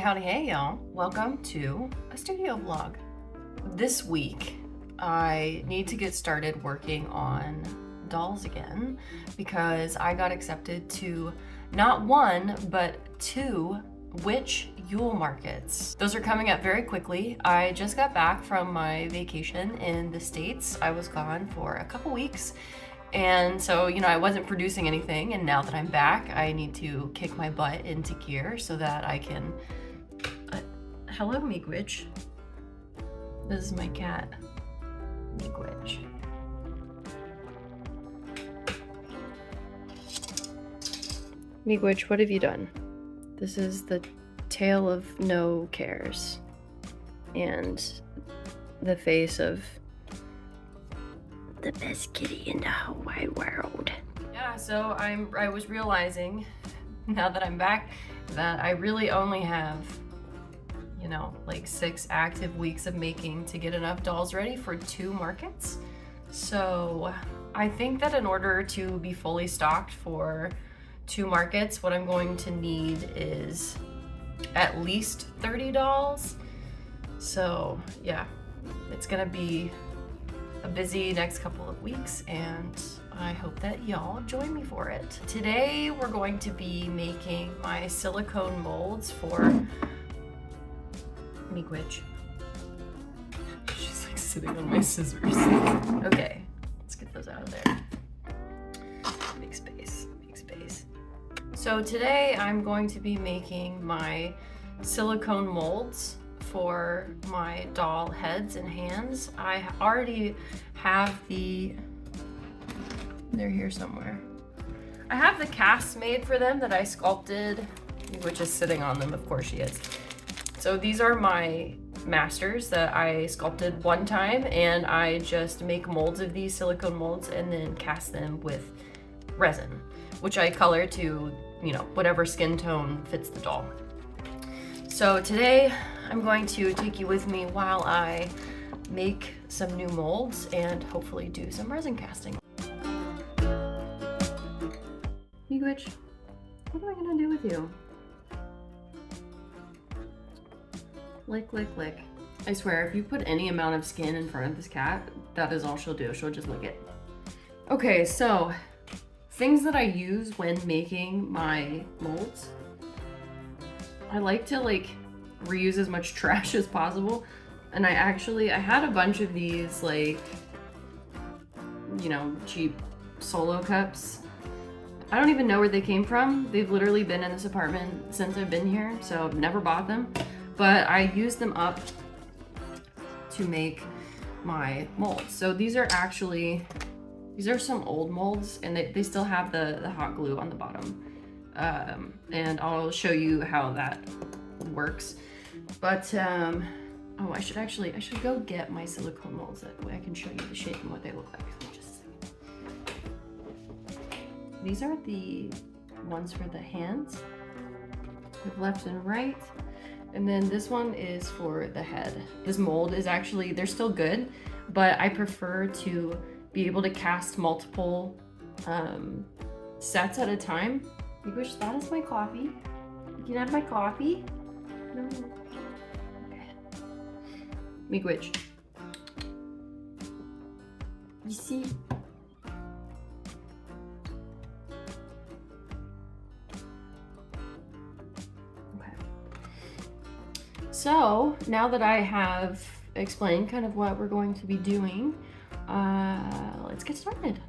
howdy, hey y'all. Welcome to a studio vlog. This week, I need to get started working on dolls again because I got accepted to not one, but two witch Yule markets. Those are coming up very quickly. I just got back from my vacation in the States. I was gone for a couple weeks. And so, I wasn't producing anything, and now that I'm back, I need to kick my butt into gear so that I can... hello, Miigwitch. This is my cat, Miigwitch. Miigwitch, what have you done? This is the tale of no cares, and the face of the best kitty in the whole wide world. Yeah, so I was realizing now that I'm back that I really only have, like 6 active weeks of making to get enough dolls ready for 2 markets. So I think that in order to be fully stocked for 2 markets, what I'm going to need is at least 30 dolls. So yeah, it's gonna be a busy next couple of weeks, and I hope that y'all join me for it. Today we're going to be making my silicone molds for Miigwitch. She's like sitting on my scissors. Okay, let's get those out of there. Make space, make space. So today I'm going to be making my silicone molds for my doll heads and hands. I already have they're here somewhere. I have the casts made for them that I sculpted, which is sitting on them, of course she is. So these are my masters that I sculpted one time, and I just make molds of these silicone molds and then cast them with resin, which I color to, whatever skin tone fits the doll. So today I'm going to take you with me while I make some new molds and hopefully do some resin casting. Miigwitch, what am I gonna do with you? Lick, lick, lick. I swear, if you put any amount of skin in front of this cat, that is all she'll do. She'll just lick it. Okay, so things that I use when making my molds. I like to reuse as much trash as possible, and I had a bunch of these cheap solo cups. I don't even know where they came from. They've literally been in this apartment since I've been here, so I've never bought them, but I use them up to make my molds. So these are some old molds, and they still have the hot glue on the bottom. And I'll show you how that works. But I should go get my silicone molds. That way I can show you the shape and what they look like. Just a second. These are the ones for the hands, with left and right. And then this one is for the head. This mold is they're still good, but I prefer to be able to cast multiple sets at a time. Miigwitch, that is my coffee. You can have my coffee. No. Okay. Miigwitch. You see? Okay. So, now that I have explained kind of what we're going to be doing, let's get started.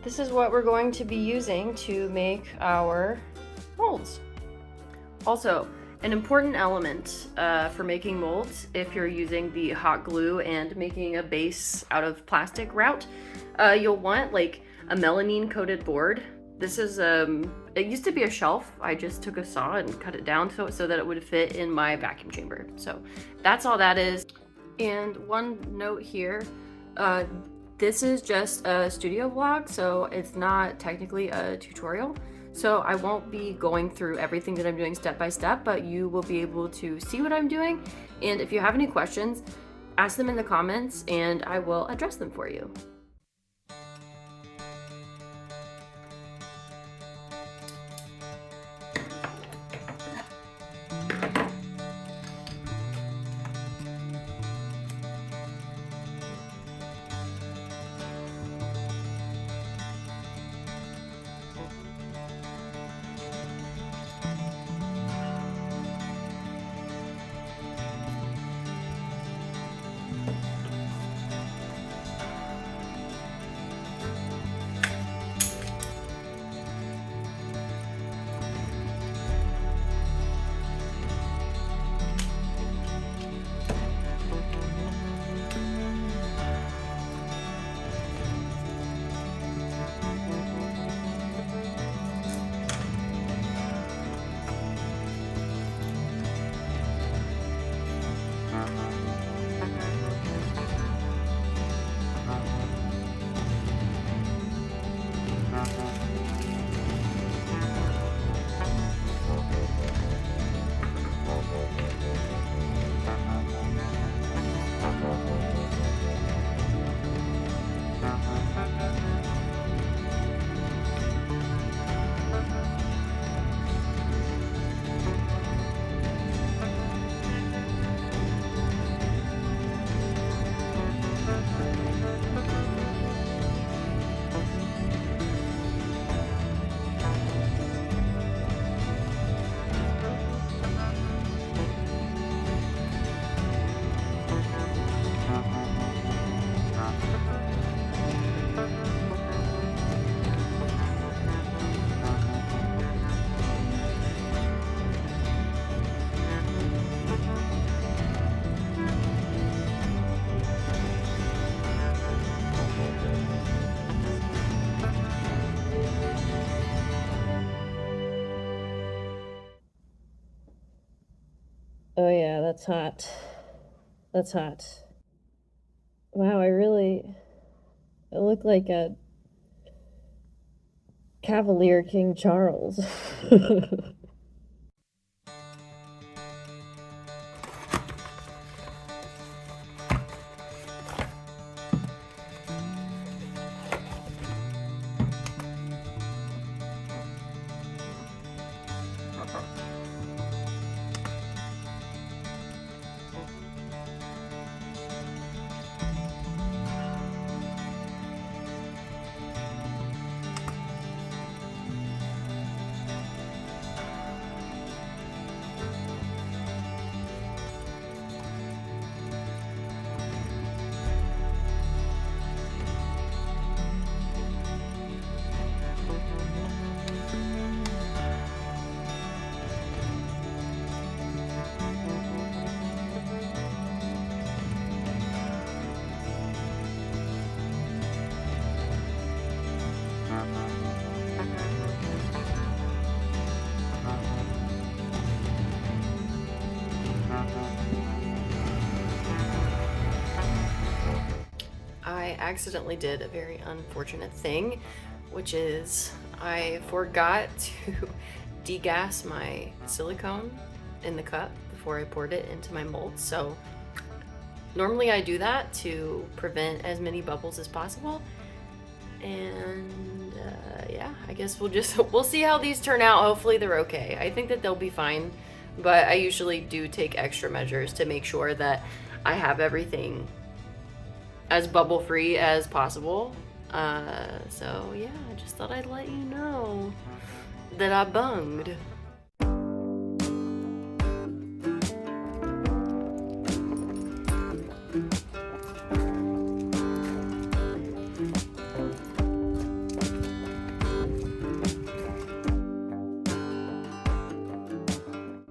This is what we're going to be using to make our molds. Also, an important element for making molds, if you're using the hot glue and making a base out of plastic route, you'll want a melamine coated board. This is, it used to be a shelf. I just took a saw and cut it down so that it would fit in my vacuum chamber. So that's all that is. And one note here, This is just a studio vlog, so it's not technically a tutorial. So I won't be going through everything that I'm doing step by step, but you will be able to see what I'm doing. And if you have any questions, ask them in the comments and I will address them for you. Oh yeah, that's hot. That's hot. Wow, I look like a Cavalier King Charles. I accidentally did a very unfortunate thing, which is I forgot to degas my silicone in the cup before I poured it into my mold. So normally I do that to prevent as many bubbles as possible. And yeah, I guess we'll see how these turn out. Hopefully they're okay. I think that they'll be fine, but I usually do take extra measures to make sure that I have everything as bubble free as possible. So yeah, I just thought I'd let you know that I bunged.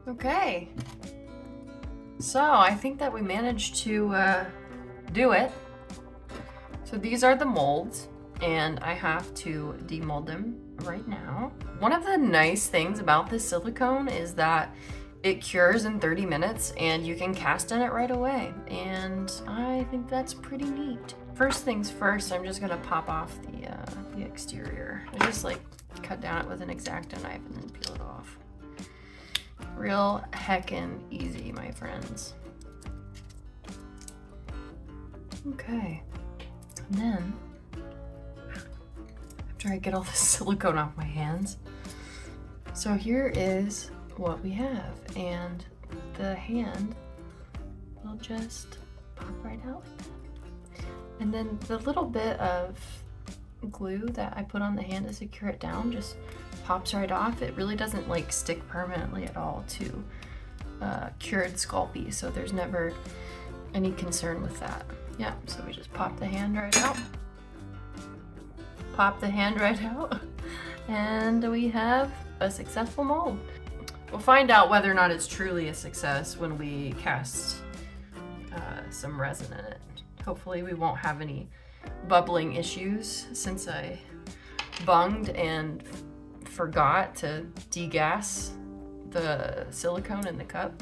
Okay, so I think that we managed to do it. So these are the molds, and I have to demold them right now. One of the nice things about this silicone is that it cures in 30 minutes and you can cast in it right away. And I think that's pretty neat. First things first, I'm just gonna pop off the exterior. I just like cut down it with an X-Acto knife and then peel it off. Real heckin' easy, my friends. Okay, and then after I get all this silicone off my hands, so here is what we have, and the hand will just pop right out like that. And then the little bit of glue that I put on the hand to secure it down just pops right off. It really doesn't like stick permanently at all to cured Sculpey, so there's never any concern with that. Yeah, so we just pop the hand right out. Pop the hand right out, and we have a successful mold. We'll find out whether or not it's truly a success when we cast some resin in it. Hopefully we won't have any bubbling issues since I bunged and forgot to degas the silicone in the cup.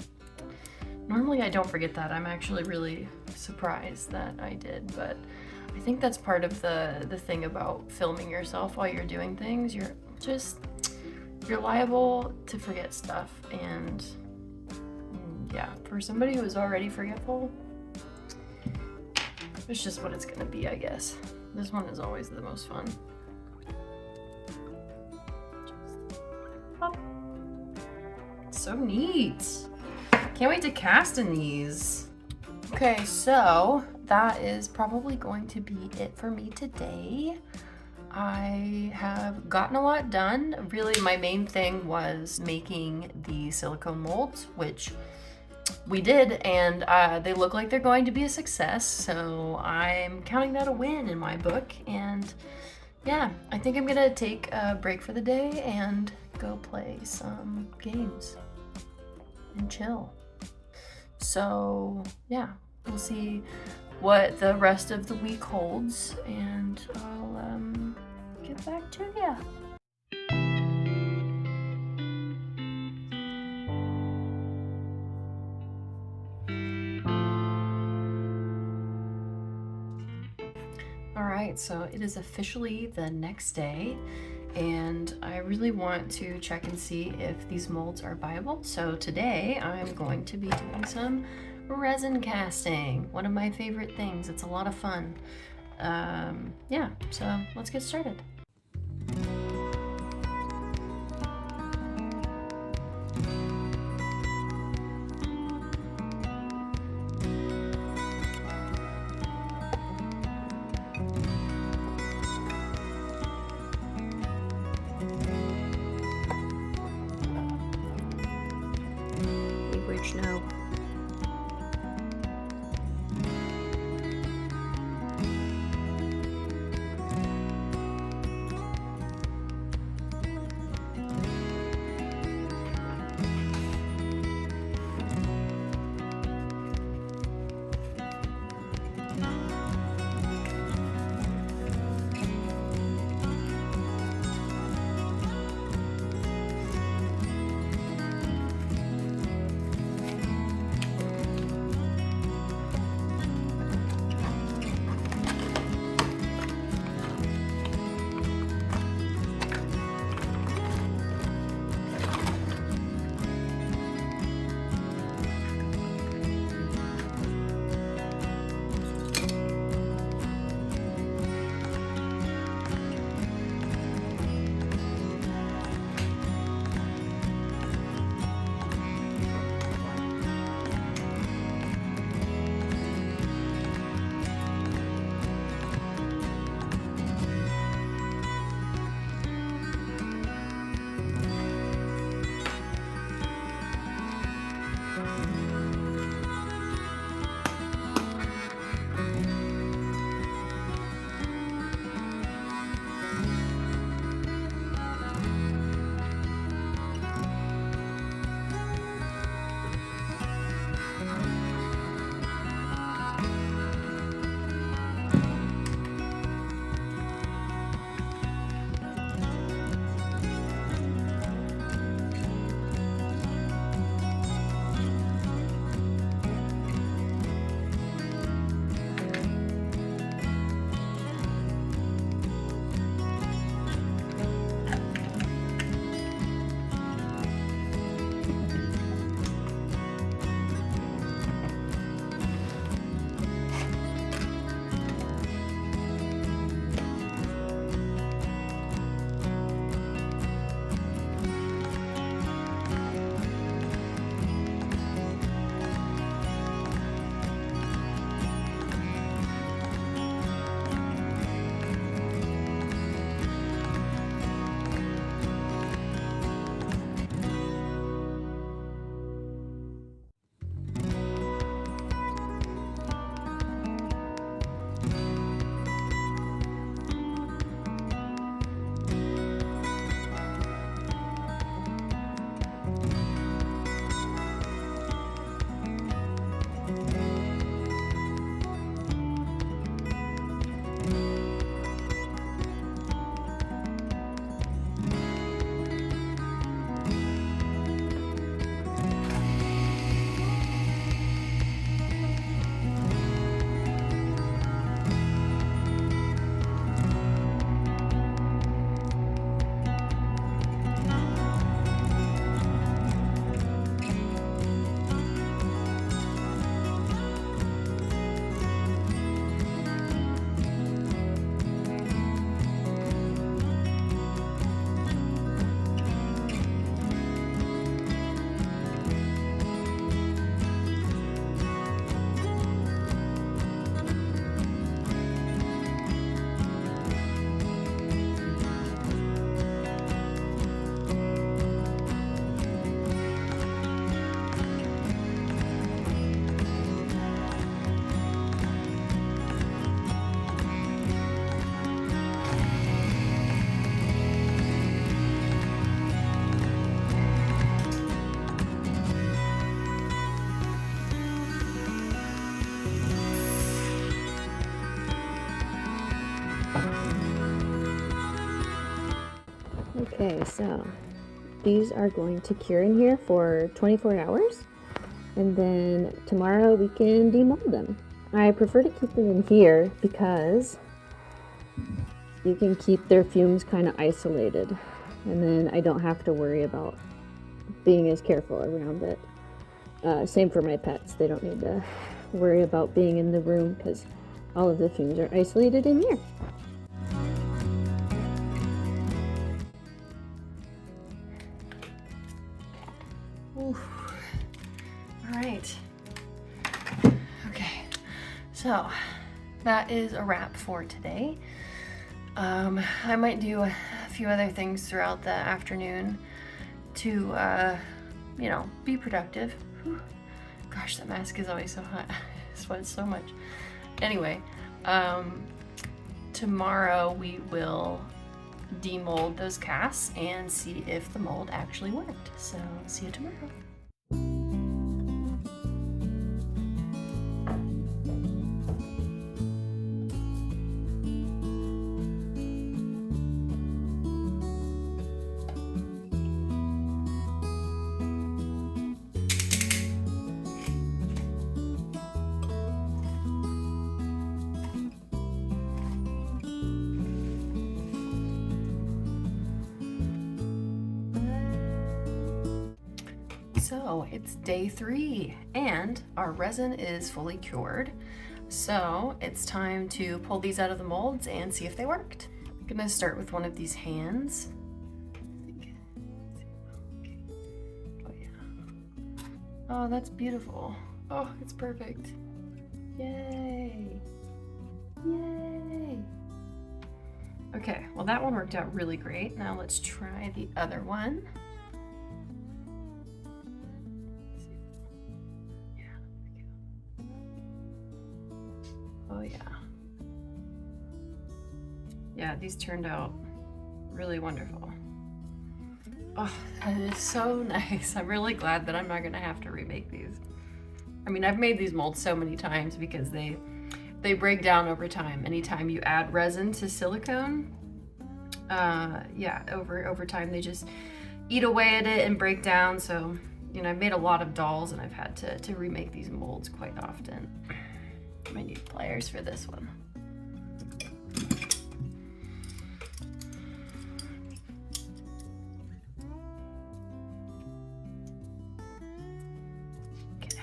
Normally I don't forget that. I'm actually really surprised that I did, but I think that's part of the thing about filming yourself while you're doing things. You're liable to forget stuff, and yeah, for somebody who is already forgetful, it's just what it's gonna be, I guess. This one is always the most fun. Pop. So neat. Can't wait to cast in these. Okay, so that is probably going to be it for me today. I have gotten a lot done. Really, my main thing was making the silicone molds, which we did, and they look like they're going to be a success, so I'm counting that a win in my book. And yeah, I think I'm gonna take a break for the day and go play some games and chill. So yeah, we'll see what the rest of the week holds, and I'll get back to ya. All right, so it is officially the next day, and I really want to check and see if these molds are viable. So today I'm going to be doing some resin casting, one of my favorite things. It's a lot of fun. Yeah, so let's get started. No. Okay, so these are going to cure in here for 24 hours, and then tomorrow we can demold them. I prefer to keep them in here because you can keep their fumes kind of isolated, and then I don't have to worry about being as careful around it. Same for my pets. They don't need to worry about being in the room because all of the fumes are isolated in here. Ooh. All right. Okay, so that is a wrap for today. I might do a few other things throughout the afternoon to, you know, be productive. Whew. Gosh, that mask is always so hot. I sweat so much. Anyway, tomorrow we will demold those casts and see if the mold actually worked. So see you tomorrow. So it's day 3 and our resin is fully cured. So it's time to pull these out of the molds and see if they worked. I'm gonna start with one of these hands. Oh yeah. Oh, that's beautiful. Oh, it's perfect. Yay. Yay. Okay, well that one worked out really great. Now let's try the other one. Oh yeah. Yeah, these turned out really wonderful. Oh, that is so nice. I'm really glad that I'm not gonna have to remake these. I mean, I've made these molds so many times because they break down over time. Anytime you add resin to silicone, yeah, over time they just eat away at it and break down. So, you know, I've made a lot of dolls and I've had to remake these molds quite often. I might need pliers for this one. Okay.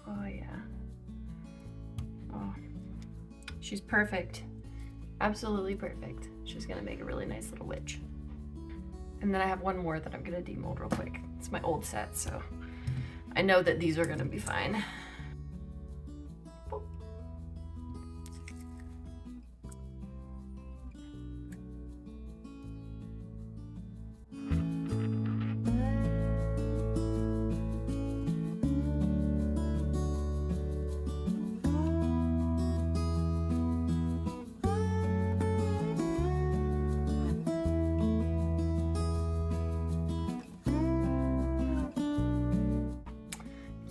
Oh yeah. Oh, she's perfect. Absolutely perfect. She's gonna make a really nice little witch. And then I have one more that I'm gonna demold real quick. It's my old set, so I know that these are gonna be fine.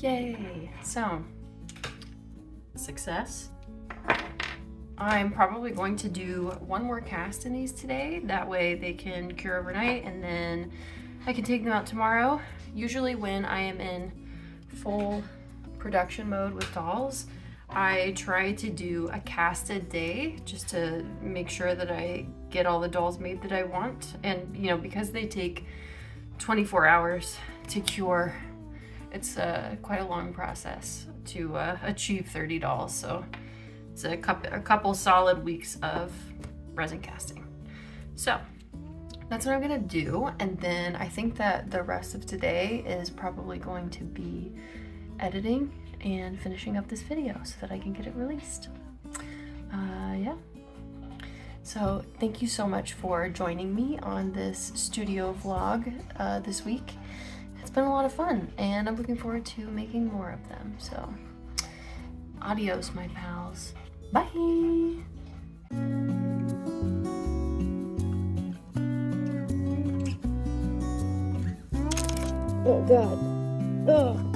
Yay! So, success. I'm probably going to do one more cast in these today. That way they can cure overnight and then I can take them out tomorrow. Usually when I am in full production mode with dolls, I try to do a cast a day just to make sure that I get all the dolls made that I want. And, you know, because they take 24 hours to cure, it's quite a long process to achieve 30 dolls, so it's a couple solid weeks of resin casting. So that's what I'm gonna do, and then I think that the rest of today is probably going to be editing and finishing up this video so that I can get it released. Yeah. So thank you so much for joining me on this studio vlog this week. It's been a lot of fun, and I'm looking forward to making more of them. So, adios, my pals. Bye! Oh God. Ugh.